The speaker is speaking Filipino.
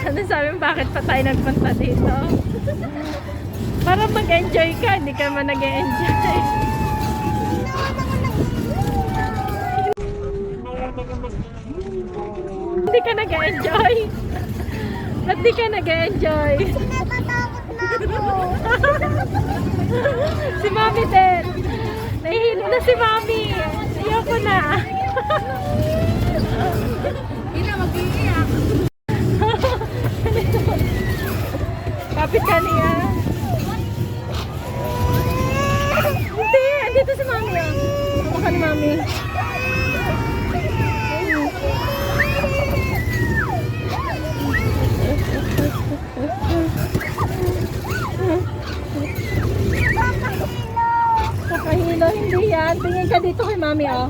Ano sabi mo, bakit pa tayo nagpunta dito? Para mag-enjoy ka, hindi ka man nag-enjoy. Hindi ka nag-enjoy? Ba't di ka nag-enjoy? Natatakot na ako. Si Mami din. Nahihilo na si Mami. Ayoko na. Hindi na mag-iiyak. Kapit ka niya. Hindi, andito si Mami. Baka ni Mami. Kakahilo, hindi yan. Tingin ka dito kay Mami, oh.